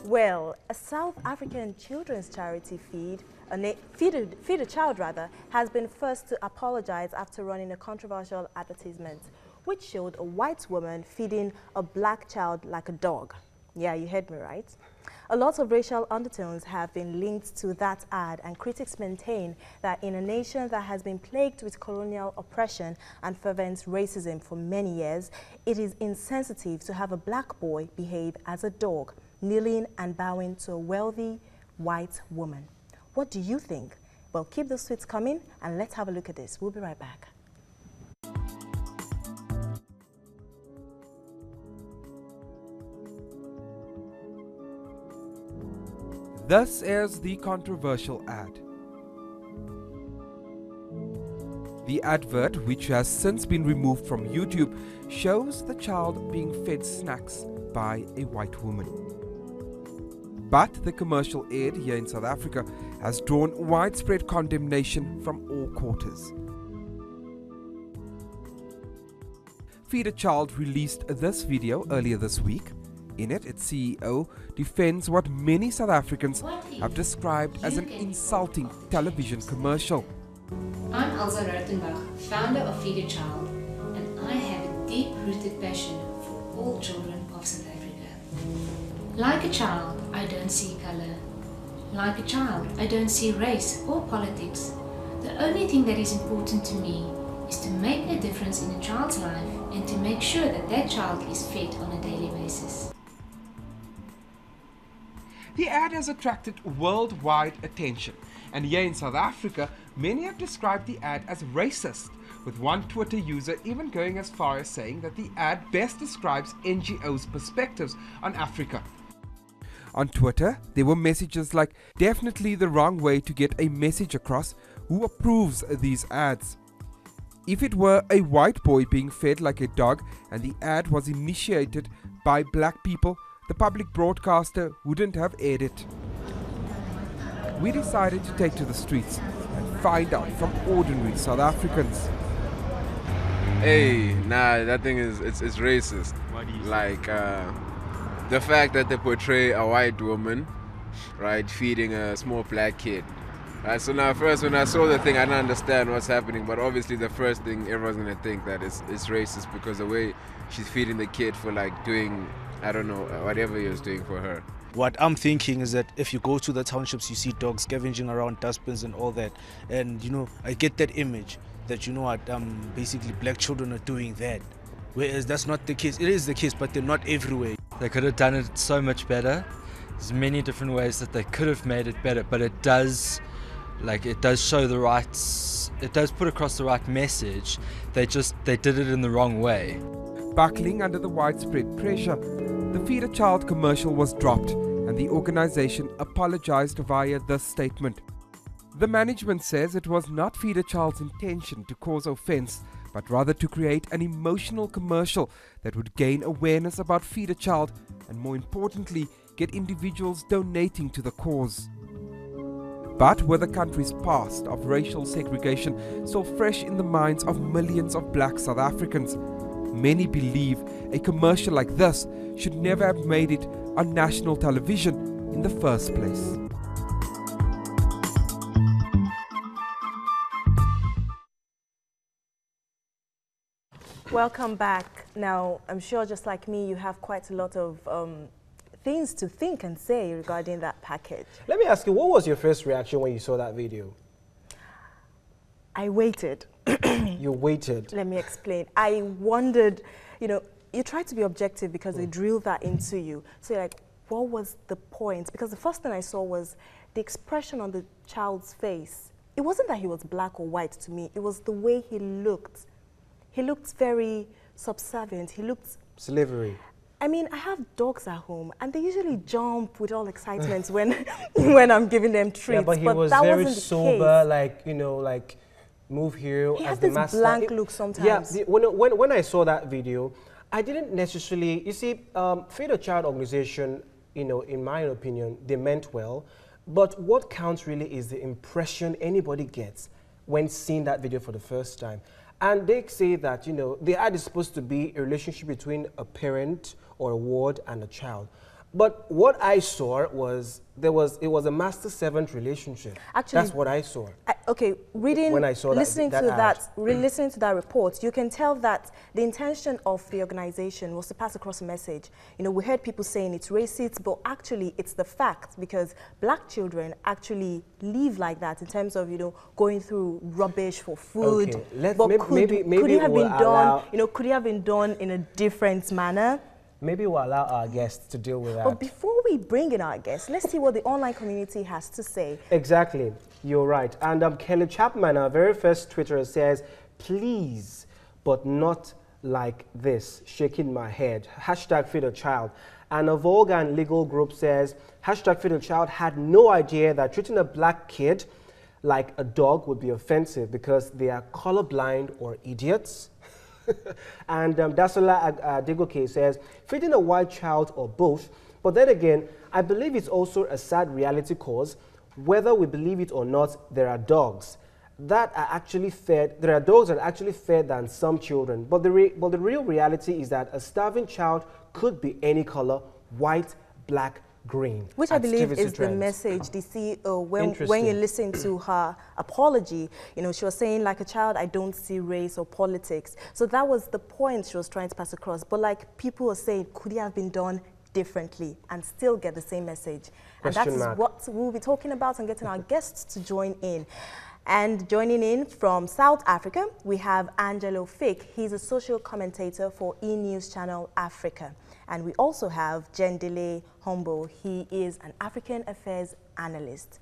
Well, a South African children's charity Feed a Child rather, has been first to apologize after running a controversial advertisement which showed a white woman feeding a black child like a dog. Yeah, you heard me right. A lot of racial undertones have been linked to that ad, and critics maintain that in a nation that has been plagued with colonial oppression and fervent racism for many years, it is insensitive to have a black boy behave as a dog, kneeling and bowing to a wealthy white woman. What do you think? Well, keep those tweets coming and let's have a look at this. We'll be right back. This is the controversial ad. The advert, which has since been removed from YouTube, shows the child being fed snacks by a white woman. But the commercial ad here in South Africa has drawn widespread condemnation from all quarters. Feed a Child released this video earlier this week. In it, its CEO defends what many South Africans have described as an insulting television commercial. I'm Elsa Rotenbach, founder of Feed a Child, and I have a deep-rooted passion for all children of South Africa. Like a child, I don't see color. Like a child, I don't see race or politics. The only thing that is important to me is to make a difference in a child's life and to make sure that that child is fed on a daily basis. The ad has attracted worldwide attention, and here in South Africa, many have described the ad as racist, with one Twitter user even going as far as saying that the ad best describes NGOs' perspectives on Africa. On Twitter, there were messages like, "Definitely the wrong way to get a message across. Who approves these ads?" If it were a white boy being fed like a dog and the ad was initiated by black people, the public broadcaster wouldn't have aired it. We decided to take to the streets and find out from ordinary South Africans. Hey, nah, that thing is it's racist. Like the fact that they portray a white woman, right, feeding a small black kid. Right, so now first when I saw the thing, I didn't understand what's happening, but obviously the first thing everyone's gonna think that it's racist because the way she's feeding the kid for like doing, I don't know, whatever he was doing for her. What I'm thinking is that if you go to the townships, you see dogs scavenging around dustbins and all that. And, you know, I get that image that, you know what, basically black children are doing that. Whereas that's not the case. It is the case, but they're not everywhere. They could have done it so much better. There's many different ways that they could have made it better, but it does show the right, it does put across the right message. They did it in the wrong way. Buckling under the widespread pressure, the Feed a Child commercial was dropped and the organization apologized via this statement. The management says it was not Feed a Child's intention to cause offense, but rather to create an emotional commercial that would gain awareness about Feed a Child and, more importantly, get individuals donating to the cause. But with the country's past of racial segregation still fresh in the minds of millions of black South Africans, many believe a commercial like this should never have made it on national television in the first place. Welcome back. Now, I'm sure just like me, you have quite a lot of things to think and say regarding that package. Let me ask you, what was your first reaction when you saw that video? I waited. You waited? Let me explain. I wondered, you know, you try to be objective because they drill that into you. So you're like, what was the point? Because the first thing I saw was the expression on the child's face. It wasn't that he was black or white to me. It was the way he looked. He looked very subservient. He looked... Slavery. I mean, I have dogs at home, and they usually jump with all excitement when I'm giving them treats. Yeah, but he was very sober, like, you know, like, move here. He has this blank look sometimes. Yeah, when I saw that video, I didn't necessarily, you see, Feed a Child organization, you know, in my opinion, they meant well, but what counts really is the impression anybody gets when seeing that video for the first time. And they say that, you know, the ad is supposed to be a relationship between a parent or a ward and a child. But what I saw was it was a master-servant relationship. Actually, that's what I saw. Okay, reading, when I saw listening that to ad. that, listening to that report, you can tell that the intention of the organization was to pass across a message. You know, we heard people saying it's racist, but actually it's the fact, because black children actually live like that in terms of, you know, going through rubbish for food. Okay, let's but maybe could it have we'll been done? allow, You know, could it have been done in a different manner? maybe we'll allow our guests to deal with that. But before we bring in our guests, let's see what the online community has to say. Exactly, you're right. And Kelly Chapman, our very first Twitterer, says, please, but not like this, shaking my head. Hashtag feed a child. And a Volgan legal group says, hashtag feed a child had no idea that treating a black kid like a dog would be offensive because they are colorblind or idiots. And Dasola Adegoke says, feeding a white child or both, but then again, I believe it's also a sad reality cause. Whether we believe it or not, there are dogs that are actually fed. There are dogs that are actually fed than some children. But the real reality is that a starving child could be any color: white, black, green. Which I believe is the message the CEO, when you listen to her apology, you know, she was saying, like a child, I don't see race or politics. So that was the point she was trying to pass across. But like people are saying, could it have been done differently and still get the same message? And that is what we'll be talking about and getting our guests to join in. And joining in from South Africa, we have Angelo Fick. He's a social commentator for E-News Channel Africa. And we also have Jendile Hombo. He is an African affairs analyst.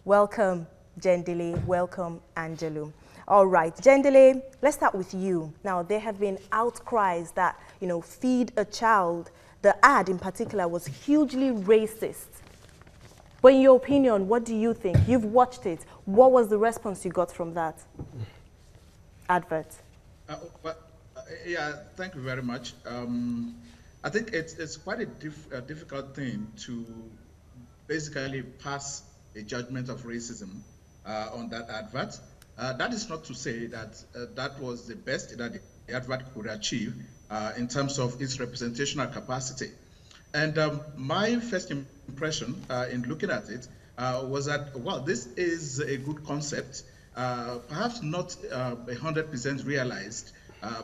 Welcome, Jendile. Welcome, Angelo. All right, Jendile, let's start with you. Now, there have been outcries that, you know, feed a child. The ad in particular was hugely racist. But in your opinion, what do you think? You've watched it. What was the response you got from that advert? Yeah, thank you very much. I think it's quite a difficult thing to basically pass a judgment of racism on that advert. That is not to say that that was the best that the advert could achieve in terms of its representational capacity. And my first impression in looking at it was that, well, this is a good concept, perhaps not 100% realized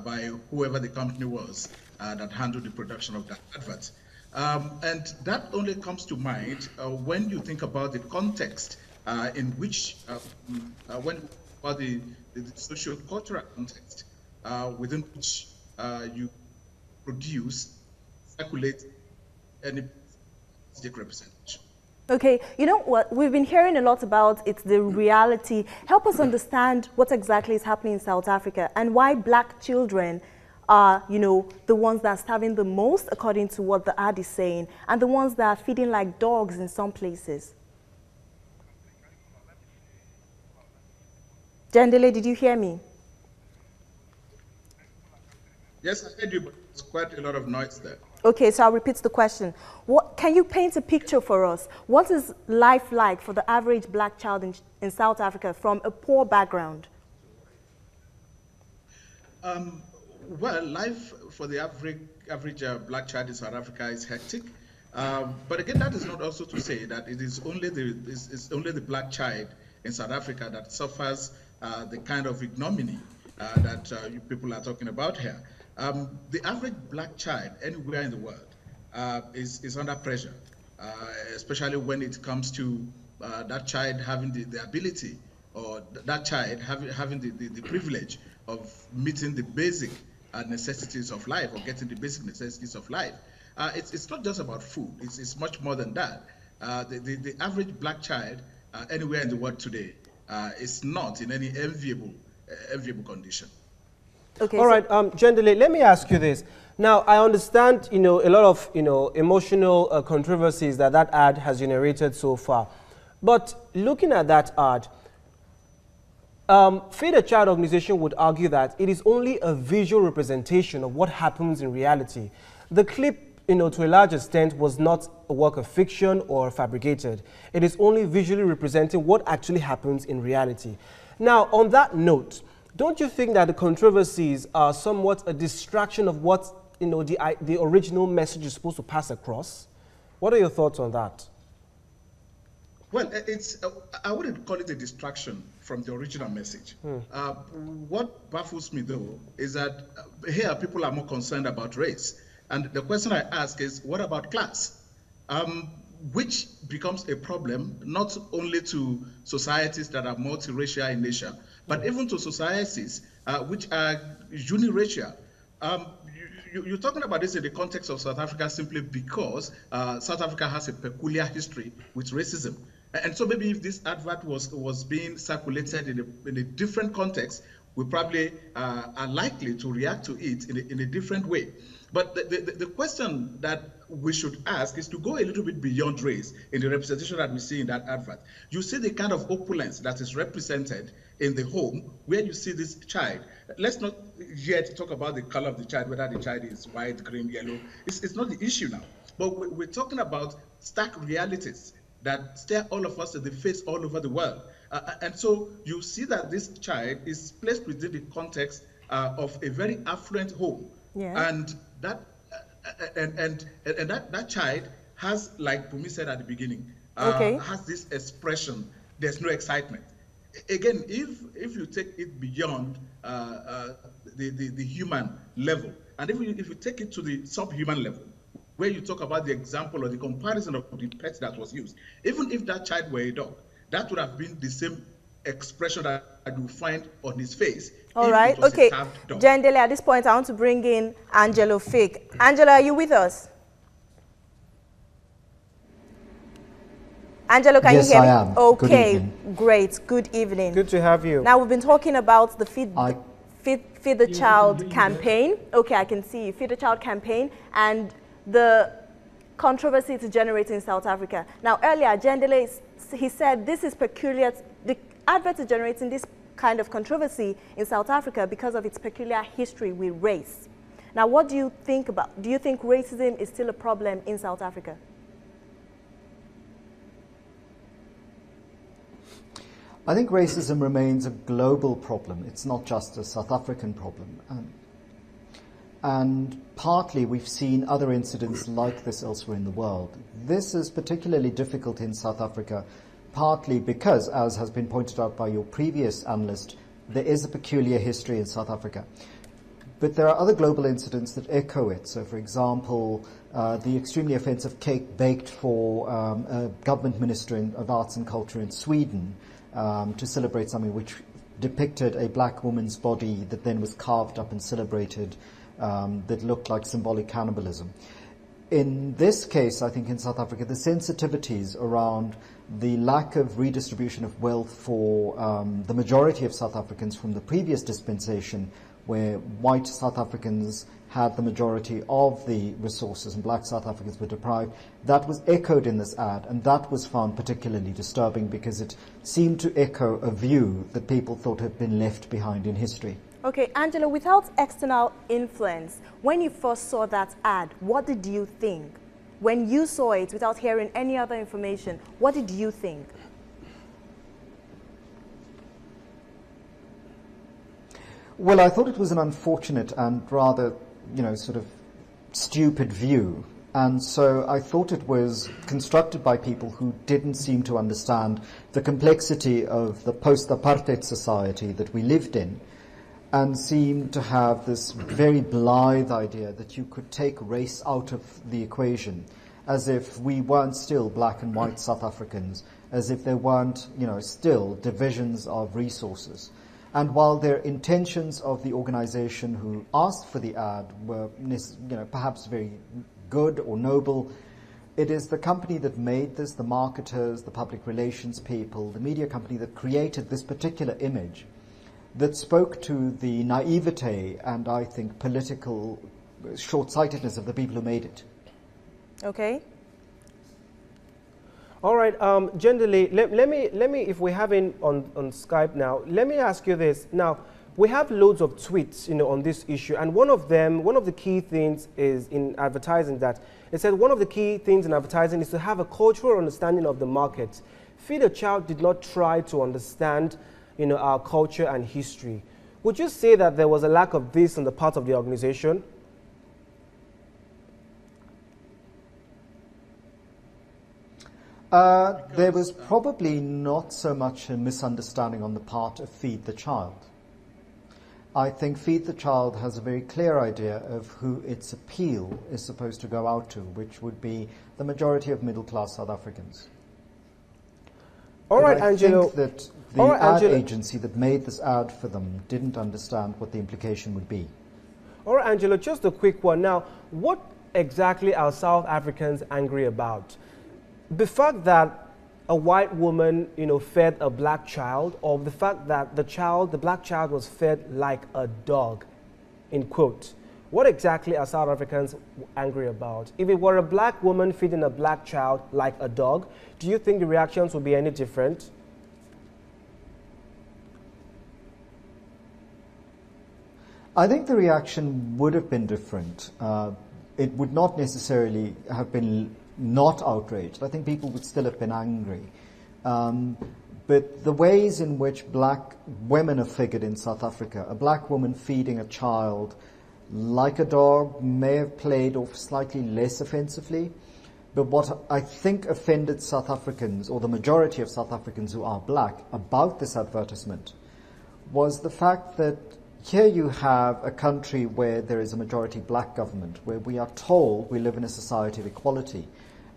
by whoever the company was that handled the production of that advert. And that only comes to mind when you think about the context in which, when about the socio-cultural context within which you produce, circulate any representation. Okay, you know what, we've been hearing a lot about it's the reality. Help us understand what exactly is happening in South Africa and why black children are, you know, the ones that are starving the most, according to what the ad is saying, and the ones that are feeding like dogs in some places. Jendile, did you hear me? Yes, I heard you, but there's quite a lot of noise there. Okay, so I'll repeat the question. What, can you paint a picture for us? What is life like for the average black child in South Africa from a poor background? Well, life for the average black child in South Africa is hectic. But again, that is not also to say that it is only the black child in South Africa that suffers the kind of ignominy that you people are talking about here. The average black child anywhere in the world is under pressure, especially when it comes to that child having the ability, or that child having the privilege of meeting the basic necessities of life, or getting the basic necessities of life. It's not just about food, it's much more than that. The average black child anywhere in the world today is not in any enviable condition. Okay, all right, Jendile, let me ask you this. Now, I understand, you know, a lot of, you know, emotional controversies that ad has generated so far. But looking at that ad, Feed a Child organization would argue that it is only a visual representation of what happens in reality. The clip, you know, to a large extent was not a work of fiction or fabricated. It is only visually representing what actually happens in reality. Now, on that note, don't you think that the controversies are somewhat a distraction of what, you know, the original message is supposed to pass across? What are your thoughts on that? Well, I wouldn't call it a distraction from the original message. What baffles me, though, is that here people are more concerned about race. And the question I ask is, what about class? Which becomes a problem not only to societies that are multiracial in nature, but even to societies which are uniracial. You're talking about this in the context of South Africa simply because South Africa has a peculiar history with racism. And so maybe if this advert was being circulated in a different context, we probably are likely to react to it in a different way. But the question that we should ask is to go a little bit beyond race in the representation that we see in that advert. You see the kind of opulence that is represented in the home where you see this child. Let's not yet talk about the color of the child, whether the child is white, green, yellow. It's not the issue now. But we're talking about stark realities that stare all of us in the face all over the world. And so you see that this child is placed within the context of a very affluent home. Yeah. And that child has, like Bunmi said at the beginning, has this expression, there's no excitement. Again, if you take it beyond the human level, and if you take it to the subhuman level, where you talk about the example or the comparison of the pet that was used, even if that child were a dog, that would have been the same expression that you find on his face. All right, okay. Jendele, at this point, I want to bring in Angelo Fake. Angela, are you with us? Angelo, can you hear me? Yes, I am. Okay, great. Good evening. Good to have you. Now, we've been talking about the Feed the Child campaign. Okay, I can see you. Feed the Child campaign and the controversy it's generating in South Africa. Now, earlier, Jendele, he said this is peculiar. The advert is generating this kind of controversy in South Africa because of its peculiar history with race. Now, what do you think about? Do you think racism is still a problem in South Africa? I think racism remains a global problem. It's not just a South African problem. And partly we've seen other incidents like this elsewhere in the world. This is particularly difficult in South Africa, partly because, as has been pointed out by your previous analyst, there is a peculiar history in South Africa. But there are other global incidents that echo it. So, for example, the extremely offensive cake baked for a government minister of arts and culture in Sweden to celebrate something which depicted a black woman's body that then was carved up and celebrated that looked like symbolic cannibalism. In this case, I think in South Africa, the sensitivities around the lack of redistribution of wealth for the majority of South Africans from the previous dispensation, where white South Africans had the majority of the resources and black South Africans were deprived, that was echoed in this ad, and that was found particularly disturbing because it seemed to echo a view that people thought had been left behind in history. Okay, Angela, without external influence, when you first saw that ad, what did you think? When you saw it without hearing any other information, what did you think? Well, I thought it was an unfortunate and rather, sort of stupid view. And so I thought it was constructed by people who didn't seem to understand the complexity of the post-apartheid society that we lived in, and seemed to have this very blithe idea that you could take race out of the equation, as if we weren't still black and white South Africans, as if there weren't, still divisions of resources. And while their intentions of the organization who asked for the ad were, perhaps very good or noble, it is the company that made this, the marketers, the public relations people, the media company that created this particular image that spoke to the naivete and, I think, political short-sightedness of the people who made it. Okay. All right, Jendele, let me, if we have him on Skype now, let me ask you this. Now, we have loads of tweets, on this issue, and one of the key things is in advertising that it said one of the key things in advertising is to have a cultural understanding of the market. Feed a Child did not try to understand, our culture and history. Would you say that there was a lack of this on the part of the organization? There was probably not so much a misunderstanding on the part of Feed the Child. I think Feed the Child has a very clear idea of who its appeal is supposed to go out to, which would be the majority of middle-class South Africans. All right, I Angelo. think that the ad agency that made this ad for them didn't understand what the implication would be. All right, Angelo, just a quick one. Now, what exactly are South Africans angry about? The fact that a white woman, fed a black child, or the fact that the black child was fed like a dog, in quotes. What exactly are South Africans angry about? If it were a black woman feeding a black child like a dog, do you think the reactions would be any different? I think the reaction would have been different. It would not necessarily have been not outraged. I think people would still have been angry. But the ways in which black women are figured in South Africa, a black woman feeding a child like a dog may have played off slightly less offensively. But what I think offended South Africans, or the majority of South Africans who are black, about this advertisement was the fact that here you have a country where there is a majority black government, where we are told we live in a society of equality.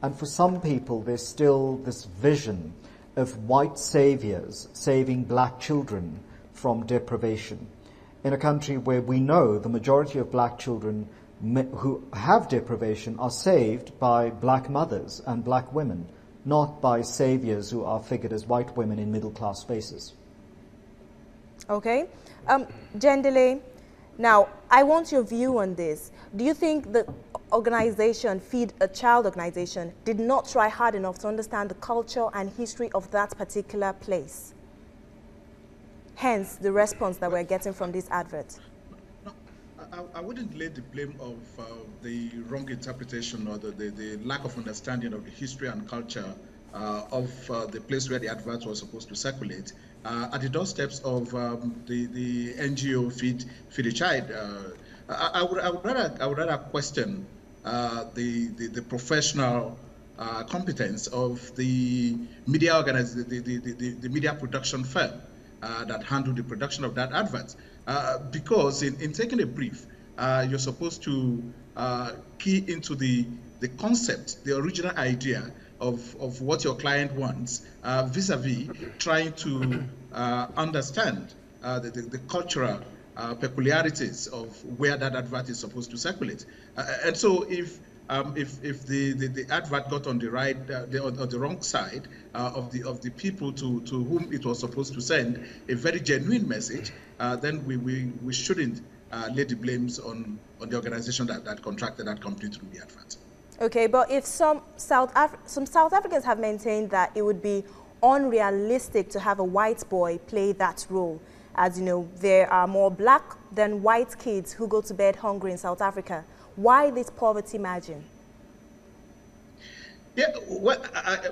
And for some people, there's still this vision of white saviors saving black children from deprivation. In a country where we know the majority of black children who have deprivation are saved by black mothers and black women, not by saviors who are figured as white women in middle-class spaces. Okay. Jendele, now I want your view on this. Do you think the organization, Feed a Child organization, did not try hard enough to understand the culture and history of that particular place? Hence, the response that we're getting from this advert. No, I wouldn't lay the blame of the wrong interpretation or the lack of understanding of the history and culture of the place where the advert was supposed to circulate at the doorsteps of the NGO Feed a Child. I would rather question the professional competence of the media the media production firm that handled the production of that advert, because in taking a brief, you're supposed to key into the concept, the original idea of what your client wants, vis-a-vis trying to understand the cultural peculiarities of where that advert is supposed to circulate. And so if the advert got on the right or the wrong side of the people to whom it was supposed to send a very genuine message, then we shouldn't lay the blames on the organization that contracted that company to do the advert. Okay, but if some South Africans have maintained that it would be unrealistic to have a white boy play that role, as you know, there are more black than white kids who go to bed hungry in South Africa. Why this poverty margin? Yeah, well,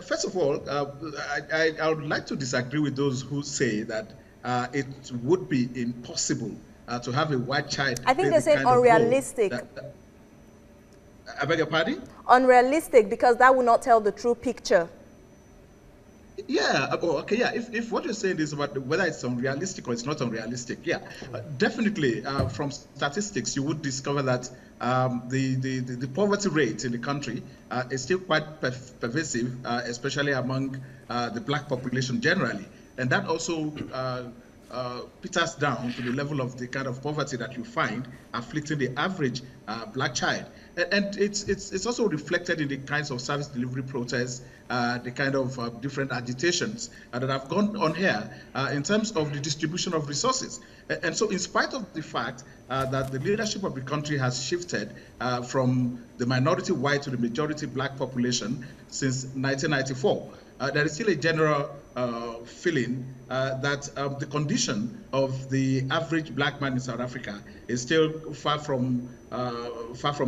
first of all, I would like to disagree with those who say that it would be impossible to have a white child. I think they say unrealistic. I beg your pardon? Unrealistic, because that would not tell the true picture. Yeah, okay, yeah. If what you're saying is about whether it's unrealistic or it's not unrealistic, yeah, definitely from statistics you would discover that the poverty rate in the country is still quite pervasive, especially among the black population generally. And that also peters down to the level of the kind of poverty that you find afflicting the average black child. And it's also reflected in the kinds of service delivery protests, the kind of different agitations that have gone on here in terms of the distribution of resources. And so in spite of the fact that the leadership of the country has shifted from the minority white to the majority black population since 1994, there is still a general feeling that the condition of the average black man in South Africa is still far from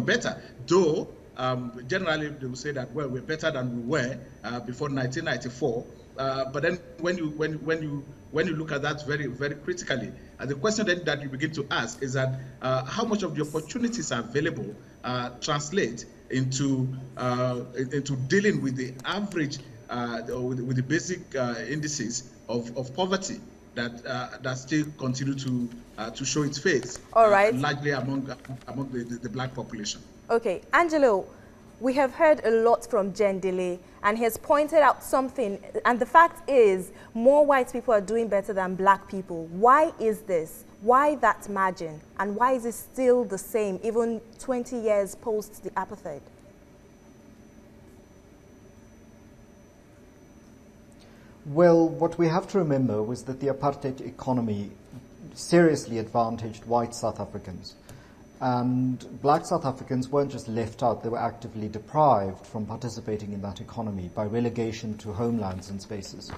better. Though generally they will say that, well, we're better than we were before 1994. But then when you look at that very, very critically, the question then that you begin to ask is that how much of the opportunities are available translate into dealing with the average with the basic indices of poverty that still continue to show its face. All right. Largely among the black population. Okay, Angelo, we have heard a lot from Jendele, and he has pointed out something, and the fact is more white people are doing better than black people. Why is this? Why that margin? And why is it still the same, even 20 years post the apartheid? Well, what we have to remember was that the apartheid economy seriously advantaged white South Africans. And black South Africans weren't just left out, they were actively deprived from participating in that economy by relegation to homelands and spaces.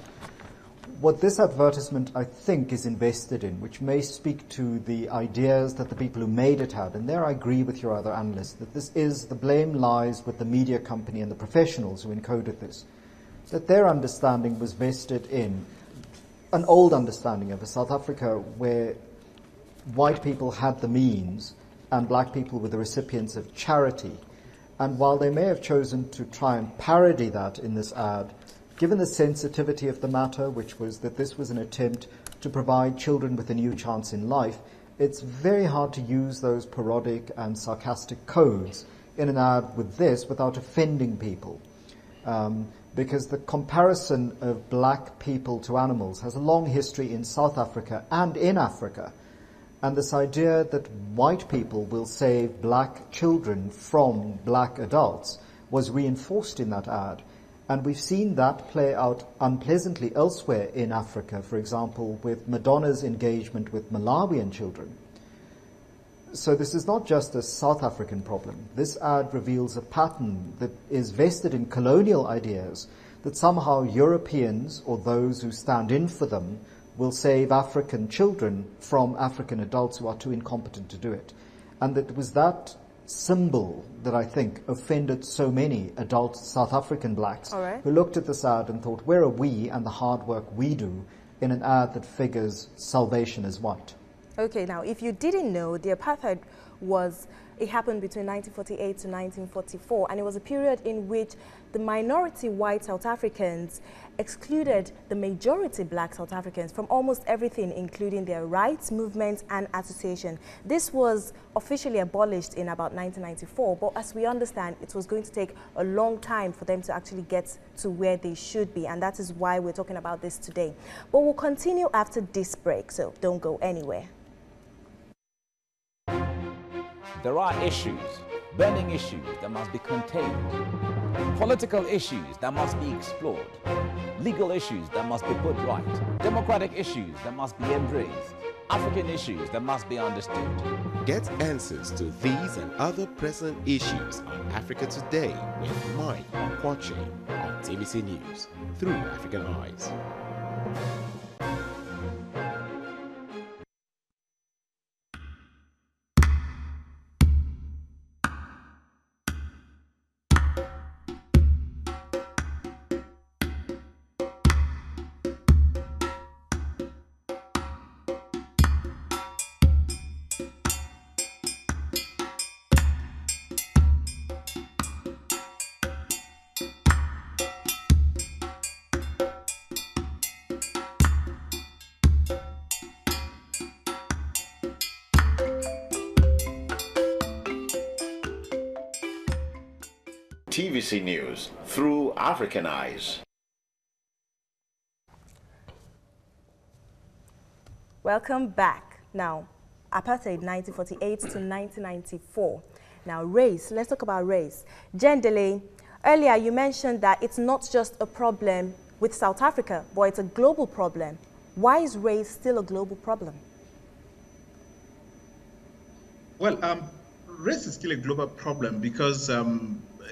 What this advertisement, I think, is invested in, which may speak to the ideas that the people who made it had, and there I agree with your other analysts, that the blame lies with the media company and the professionals who encoded this, that their understanding was vested in an old understanding of a South Africa where white people had the means and black people were the recipients of charity. And while they may have chosen to try and parody that in this ad, given the sensitivity of the matter, which was that this was an attempt to provide children with a new chance in life, it's very hard to use those parodic and sarcastic codes in an ad with this without offending people. Because the comparison of black people to animals has a long history in South Africa and in Africa. And this idea that white people will save black children from black adults was reinforced in that ad. And we've seen that play out unpleasantly elsewhere in Africa, for example, with Madonna's engagement with Malawian children. So this is not just a South African problem. This ad reveals a pattern that is vested in colonial ideas that somehow Europeans, or those who stand in for them, will save African children from African adults who are too incompetent to do it. And that it was that symbol that I think offended so many adult South African blacks who looked at this ad and thought, where are we and the hard work we do in an ad that figures salvation as white? Okay, now, if you didn't know, the apartheid it happened between 1948 to 1944, and it was a period in which the minority white South Africans excluded the majority black South Africans from almost everything, including their rights, movements, and association. This was officially abolished in about 1994, but as we understand, it was going to take a long time for them to actually get to where they should be, and that is why we're talking about this today. But we'll continue after this break, so don't go anywhere. There are issues, burning issues that must be contained, political issues that must be explored, legal issues that must be put right, democratic issues that must be embraced, African issues that must be understood. Get answers to these and other present issues on Africa Today with Mike Okwache on TVC News through African Eyes. TVC News through African Eyes. Welcome back. Now, apartheid 1948 to 1994. Now, race. Let's talk about race. Jendele, earlier you mentioned that it's not just a problem with South Africa, but it's a global problem. Why is race still a global problem? Well, race is still a global problem because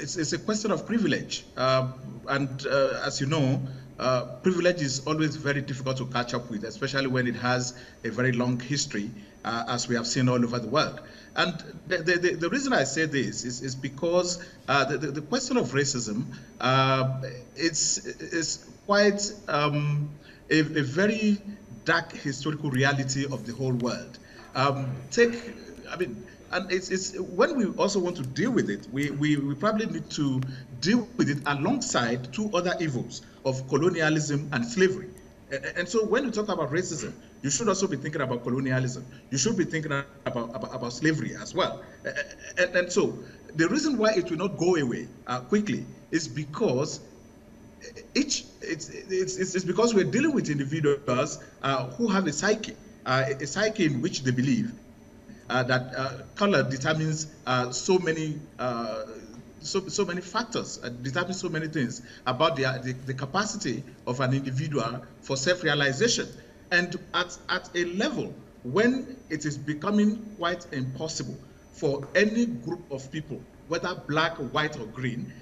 it's a question of privilege. And as you know, privilege is always very difficult to catch up with, especially when it has a very long history, as we have seen all over the world. And the reason I say this is because the question of racism is quite a very dark historical reality of the whole world. and it's when we also want to deal with it, we probably need to deal with it alongside two other evils of colonialism and slavery. And so when you talk about racism, you should also be thinking about colonialism. You should be thinking about slavery as well. And so the reason why it will not go away quickly is because it's because we're dealing with individuals who have a psyche in which they believe that color determines so many factors, determines so many things about the capacity of an individual for self-realization. And at a level when it is becoming quite impossible for any group of people, whether black, white, or green,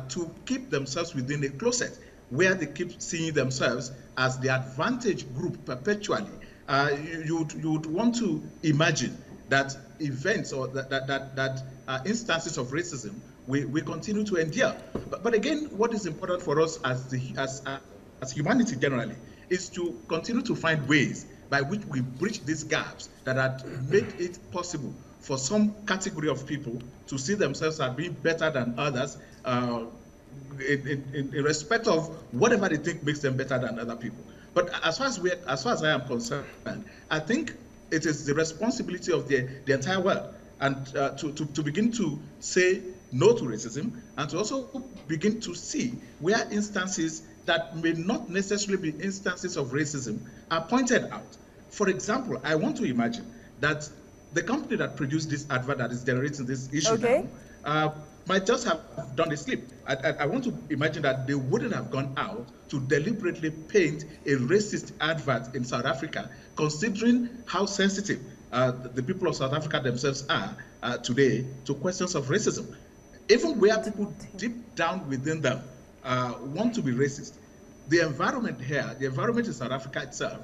to keep themselves within a closet where they keep seeing themselves as the advantaged group perpetually, you would want to imagine that events or that instances of racism we continue to endure. But again, what is important for us as humanity generally is to continue to find ways by which we bridge these gaps that make it possible for some category of people to see themselves as being better than others, in respect of whatever they think makes them better than other people. But as far as I am concerned, I think it is the responsibility of the entire world and to begin to say no to racism, and to also begin to see where instances that may not necessarily be instances of racism are pointed out. For example, I want to imagine that the company that produced this advert that is generating this issue now might just have done a slip. I want to imagine that they wouldn't have gone out to deliberately paint a racist advert in South Africa, considering how sensitive the people of South Africa themselves are today to questions of racism. Even where people deep down within them want to be racist, the environment here, the environment in South Africa itself,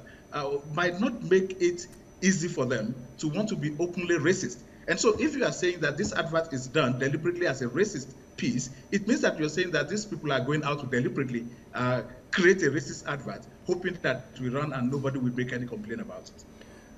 might not make it easy for them to want to be openly racist. And so if you are saying that this advert is done deliberately as a racist piece, it means that you're saying that these people are going out to deliberately create a racist advert, hoping that it will run and nobody will make any complaint about it.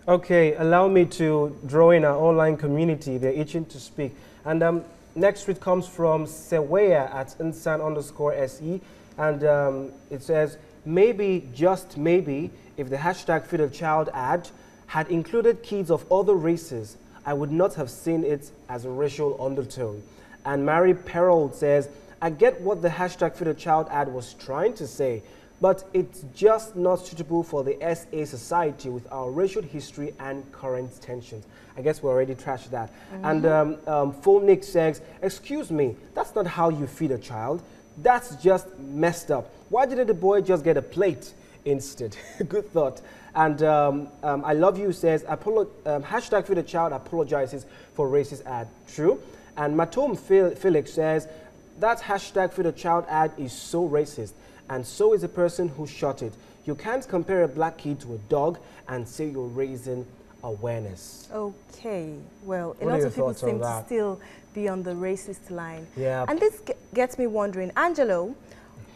Okay, allow me to draw in our online community. They're itching to speak. And next tweet comes from Seweya at insan_SE. And it says, maybe, just maybe, if the hashtag Feed a Child ad had included kids of other races, I would not have seen it as a racial undertone. And Mary Perold says, I get what the hashtag Feed a Child ad was trying to say, but it's just not suitable for the SA society with our racial history and current tensions. I guess we already trashed that. And Fulnick says, excuse me, that's not how you feed a child. That's just messed up. Why didn't the boy just get a plate instead? Good thought. And I Love You says, hashtag Feed a Child apologizes for racist ad. True. And Matom Felix says, that hashtag Feed a Child ad is so racist. And so is the person who shot it. You can't compare a black kid to a dog and say you're raising awareness. Okay, well, a lot of people seem to still be on the racist line. Yeah. And this gets me wondering, Angelo,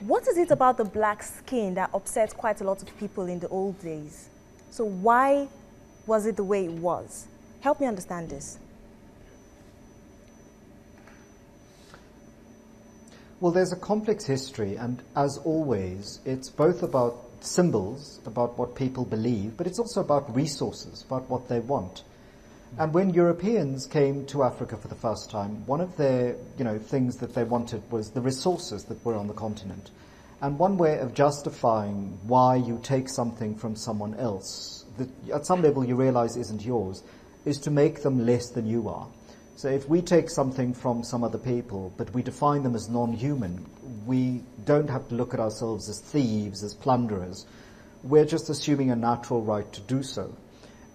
what is it about the black skin that upset quite a lot of people in the old days? So why was it the way it was? Help me understand this. Well, there's a complex history, and as always, it's both about symbols, about what people believe, but it's also about resources, about what they want. And when Europeans came to Africa for the first time, one of their things that they wanted was the resources that were on the continent. And one way of justifying why you take something from someone else, that at some level you realize isn't yours, is to make them less than you are. So if we take something from some other people, but we define them as non-human, we don't have to look at ourselves as thieves, as plunderers. We're just assuming a natural right to do so.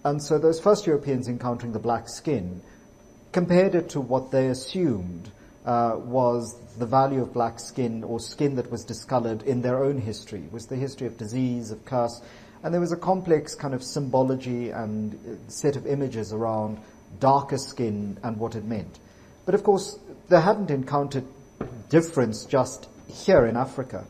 And so those first Europeans encountering the black skin compared it to what they assumed was the value of black skin, or skin that was discolored in their own history. It was the history of disease, of curse, and there was a complex kind of symbology and set of images around darker skin and what it meant. But of course, they hadn't encountered difference just here in Africa.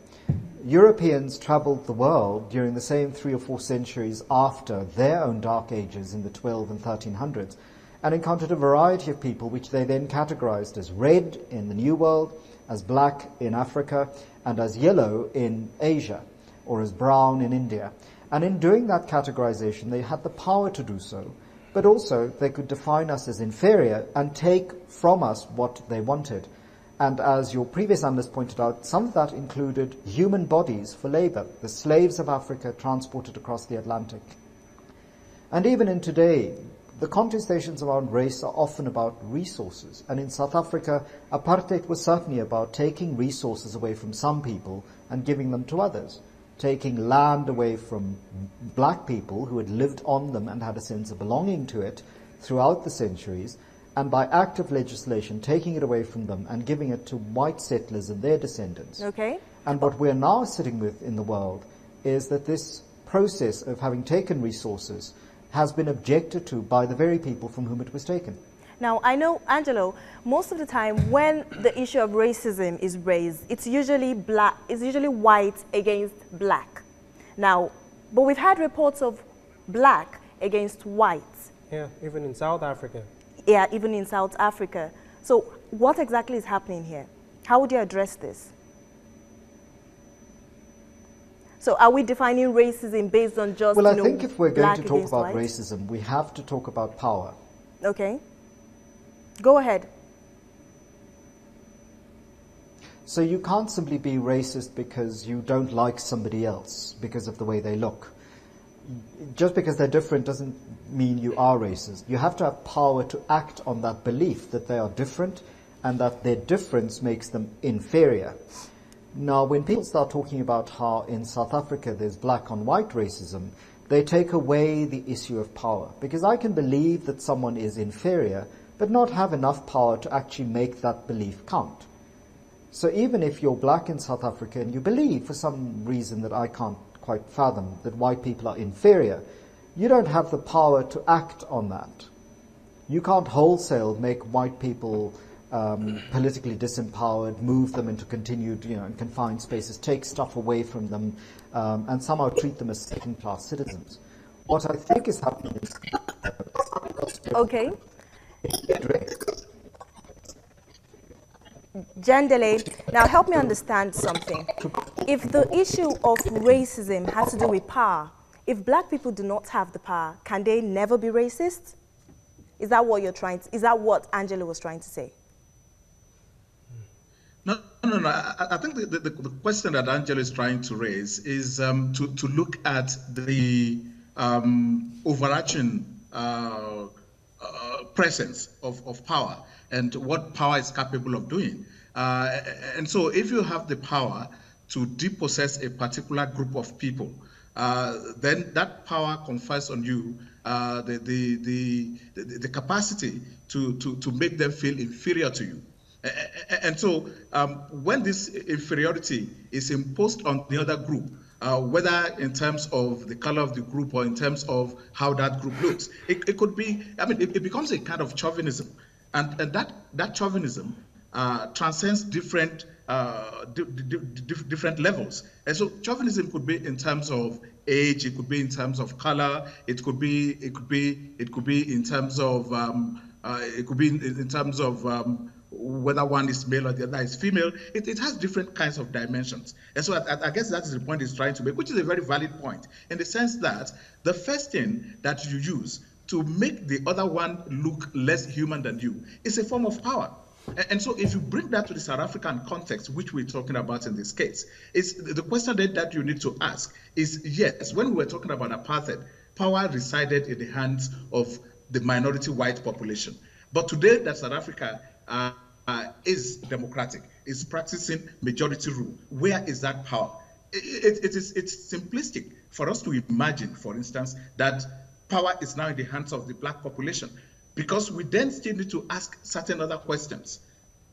Europeans traveled the world during the same 3 or 4 centuries after their own dark ages in the 12 and 1300s, and encountered a variety of people which they then categorized as red in the New World, as black in Africa, and as yellow in Asia, or as brown in India. And in doing that categorization, they had the power to do so, but also they could define us as inferior and take from us what they wanted. And as your previous analyst pointed out, some of that included human bodies for labor, the slaves of Africa transported across the Atlantic. And even in today, the contestations around race are often about resources. And in South Africa, apartheid was certainly about taking resources away from some people and giving them to others, taking land away from black people who had lived on them and had a sense of belonging to it throughout the centuries, and by act of legislation taking it away from them and giving it to white settlers and their descendants. Okay. And what we're now sitting with in the world is that this process of having taken resources has been objected to by the very people from whom it was taken. Now, I know, Angelo, most of the time when the issue of racism is raised, it's usually white against black. Now, but we've had reports of black against white. Yeah, even in South Africa. Yeah, even in South Africa. So what exactly is happening here? How would you address this? So are we defining racism based on just, well, I think if we're going to talk about white? racism, we have to talk about power. Okay. Go ahead. So you can't simply be racist because you don't like somebody else because of the way they look. Just because they're different doesn't mean you are racist. You have to have power to act on that belief that they are different and that their difference makes them inferior. Now, when people start talking about how in South Africa there's black on white racism, they take away the issue of power. Because I can believe that someone is inferior, but not have enough power to actually make that belief count. So even if you're black in South Africa and you believe for some reason that I can't quite fathom that white people are inferior, you don't have the power to act on that. You can't wholesale make white people politically disempowered, move them into continued, in confined spaces, take stuff away from them, and somehow treat them as second-class citizens. What I think is happening is... Okay. Jandele, now help me understand something. If the issue of racism has to do with power, if black people do not have the power, can they never be racist? Is that what is that what Angela was trying to say? No. I think the question that Angela is trying to raise is to look at the overarching presence of power and what power is capable of doing. And so if you have the power to depossess a particular group of people, then that power confers on you the capacity to make them feel inferior to you. And so when this inferiority is imposed on the other group, whether in terms of the color of the group or in terms of how that group looks, it could be, it becomes a kind of chauvinism. And that chauvinism transcends different levels. And so chauvinism could be in terms of age, it could be in terms of color, it could be in terms of whether one is male or the other is female. It has different kinds of dimensions. And so I guess that is the point he's trying to make, which is a very valid point, in the sense that the first thing that you use to make the other one look less human than you is a form of power. And so if you bring that to the South African context, which we're talking about in this case, is the question that you need to ask is, yes, when we were talking about apartheid, power resided in the hands of the minority white population. But today that South Africa is democratic, is practicing majority rule, where is that power? It's simplistic for us to imagine, for instance, that power is now in the hands of the black population, because we then still need to ask certain other questions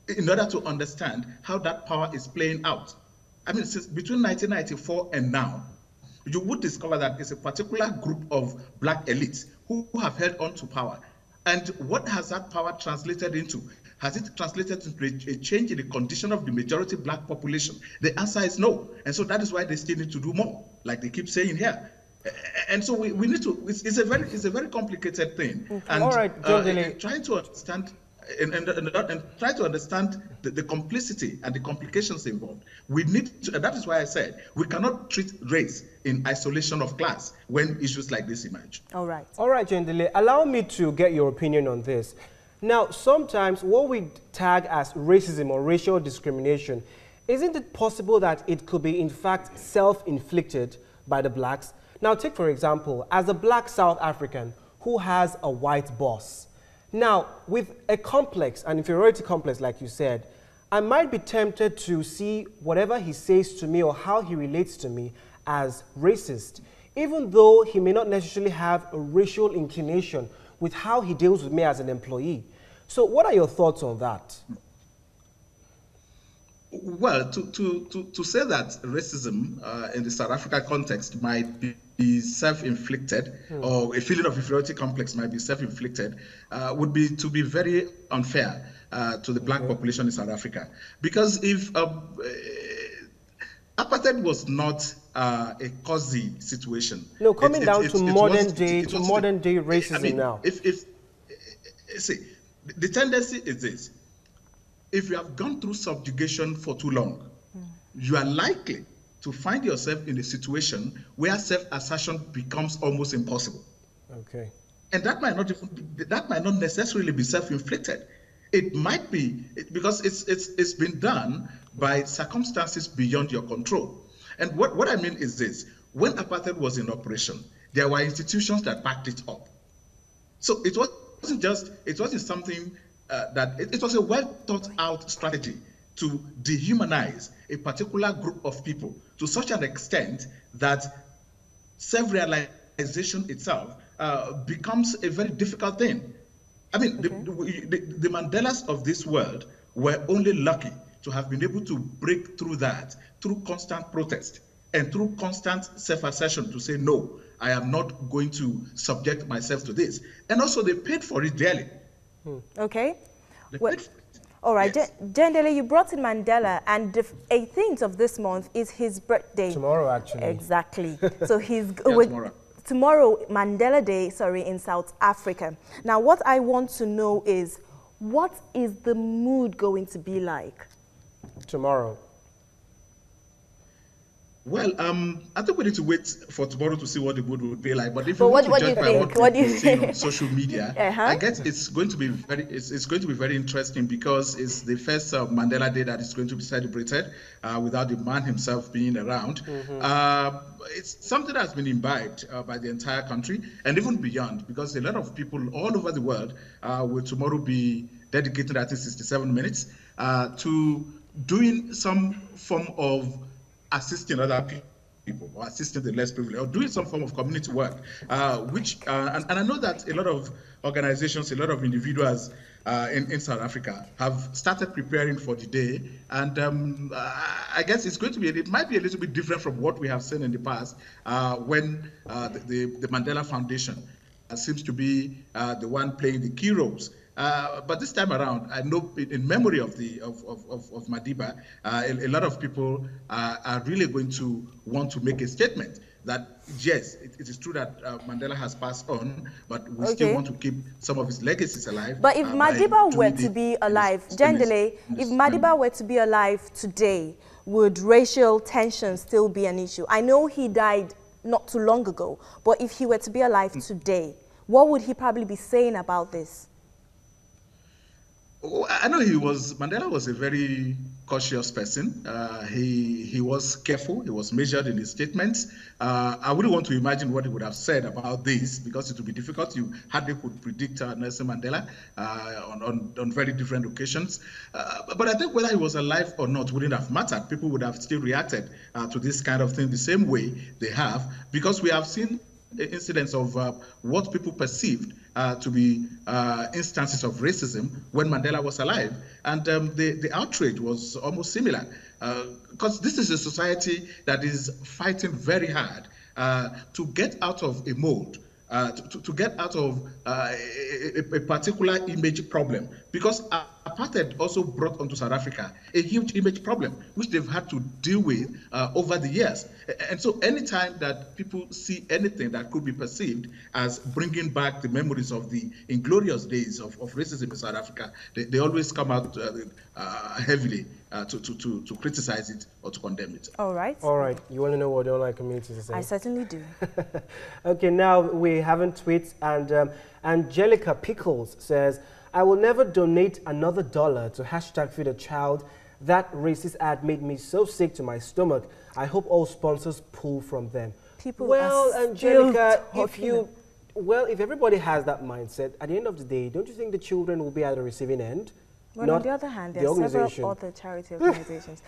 in order to understand how that power is playing out. Since between 1994 and now, you would discover that it's a particular group of black elites who have held on to power. And what has that power translated into? Has it translated into a change in the condition of the majority black population? The answer is no. And so that is why they still need to do more, like they keep saying here. And so we need to, it's a very complicated thing. Okay. And all right, trying to understand and try to understand the complicity and the complications involved. We need to, and that is why I said we cannot treat race in isolation of class when issues like this emerge. All right. All right, Jendele, allow me to get your opinion on this. Now, sometimes what we tag as racism or racial discrimination, isn't it possible that it could be in fact self-inflicted by the blacks? Now, take for example, as a black South African who has a white boss. Now, with a complex, an inferiority complex, like you said, I might be tempted to see whatever he says to me or how he relates to me as racist, even though he may not necessarily have a racial inclination with how he deals with me as an employee. So what are your thoughts on that? Well, to say that racism in the South Africa context might be self-inflicted, or a feeling of inferiority complex might be self-inflicted, would be to be very unfair to the black population in South Africa. Because if apartheid was not a cozy situation. No, coming down to modern day racism I mean, now. See, the tendency is this. If you have gone through subjugation for too long, you are likely to find yourself in a situation where self-assertion becomes almost impossible. Okay. And that might not necessarily be self-inflicted. It might be because it's been done by circumstances beyond your control. And what I mean is this: when apartheid was in operation, there were institutions that backed it up. So it wasn't something it was a well thought out strategy to dehumanize a particular group of people to such an extent that self-realization itself becomes a very difficult thing. I mean, the Mandelas of this world were only lucky to have been able to break through that through constant protest and through constant self-assertion to say, no, I am not going to subject myself to this. And also they paid for it dearly. Okay. Well, all right, yes. Jendele, you brought in Mandela, and the 18th of this month is his birthday. Tomorrow, actually. Exactly. So he's tomorrow, Mandela Day, in South Africa. Now, what I want to know is, what is the mood going to be like tomorrow? Well, I think we need to wait for tomorrow to see what the mood will be like. But if what you do you judge by what you see on social media, I guess it's going to be very interesting because it's the first Mandela Day that is going to be celebrated without the man himself being around. It's something that's been imbibed by the entire country and even beyond, because a lot of people all over the world will tomorrow be dedicated, I think, 67 minutes to doing some form of assisting other people or assisting the less privileged or doing some form of community work, and I know that a lot of organizations, a lot of individuals in South Africa have started preparing for the day, and I guess it might be a little bit different from what we have seen in the past when the Mandela Foundation seems to be the one playing the key roles. But this time around, I know in memory of Madiba, a lot of people are really going to want to make a statement that yes, it is true that Mandela has passed on, but we still want to keep some of his legacies alive. But if Madiba were to be alive, Jendele, if Madiba were to be alive today, would racial tension still be an issue? I know he died not too long ago, but if he were to be alive today, what would he probably be saying about this? I know Mandela was a very cautious person. He was careful, he was measured in his statements. I wouldn't want to imagine what he would have said about this because it would be difficult. You hardly could predict Nelson Mandela on very different occasions. But I think whether he was alive or not wouldn't have mattered. People would have still reacted to this kind of thing the same way they have, because we have seen incidents of what people perceived to be instances of racism when Mandela was alive. And the outrage was almost similar, because this is a society that is fighting very hard to get out of a mold, to get out of a particular image problem. Because apartheid also brought onto South Africa a huge image problem, which they've had to deal with over the years. And so anytime that people see anything that could be perceived as bringing back the memories of the inglorious days of racism in South Africa, they always come out heavily to criticize it or to condemn it. All right. All right. You want to know what the online community is saying? I certainly do. Okay, now we haven't tweets, and Angelica Pickles says, I will never donate another $1 to hashtag Feed a Child. That racist ad made me so sick to my stomach. I hope all sponsors pull from them. Well, Angelica, if everybody has that mindset, at the end of the day, don't you think the children will be at the receiving end? Well, on the other hand, there are several other charity organizations.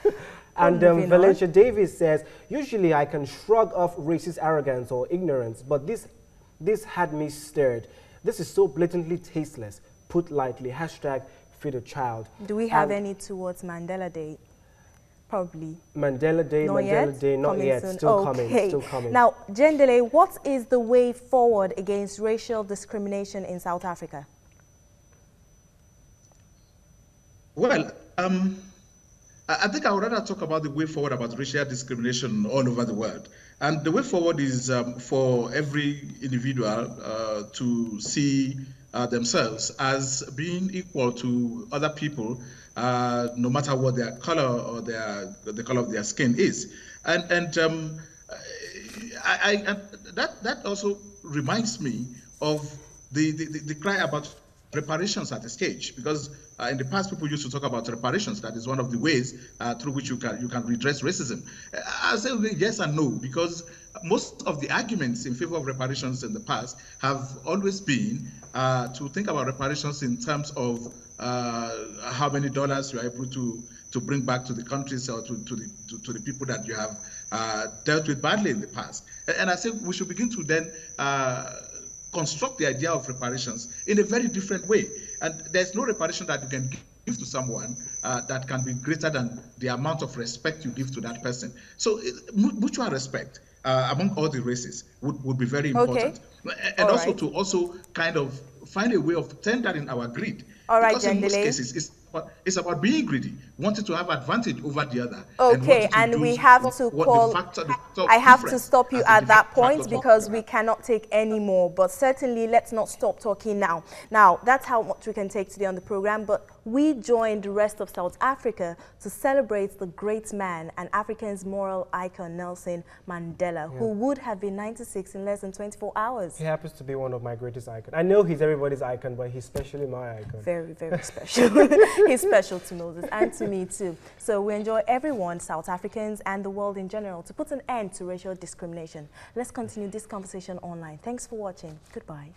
And Valencia Davis says, usually I can shrug off racist arrogance or ignorance, but this had me stirred. This is so blatantly tasteless. Put lightly, hashtag Feed a Child. Do we have any towards Mandela Day? Probably. Mandela Day, not yet. Soon. Still coming. Now, Jendele, what is the way forward against racial discrimination in South Africa? Well, I think I would rather talk about the way forward about racial discrimination all over the world. And the way forward is for every individual to see themselves as being equal to other people, no matter what their color or the color of their skin is. And that also reminds me of the cry about reparations at the stage, because in the past people used to talk about reparations. That is one of the ways through which you can redress racism. I say yes and no, because most of the arguments in favor of reparations in the past have always been to think about reparations in terms of how many dollars you are able to bring back to the countries or to the people that you have dealt with badly in the past. And I say we should begin to then construct the idea of reparations in a very different way. And there's no reparation that you can give to someone that can be greater than the amount of respect you give to that person. So mutual respect among all the races would be very important. And all also to also kind of find a way of tendering our greed. All right, because in most cases, it's about being greedy, wanting to have advantage over the other. Okay, and we have to call. I have to stop you at that point because we cannot take any more. But certainly, let's not stop talking now. Now, that's how much we can take today on the program. But we joined the rest of South Africa to celebrate the great man and African's moral icon, Nelson Mandela, who would have been 96 in less than 24 hours. He happens to be one of my greatest icons. I know he's everybody's icon, but he's especially my icon. Very, very special. He's special to Moses and to me too. So we enjoy everyone, South Africans and the world in general, to put an end to racial discrimination. Let's continue this conversation online. Thanks for watching. Goodbye.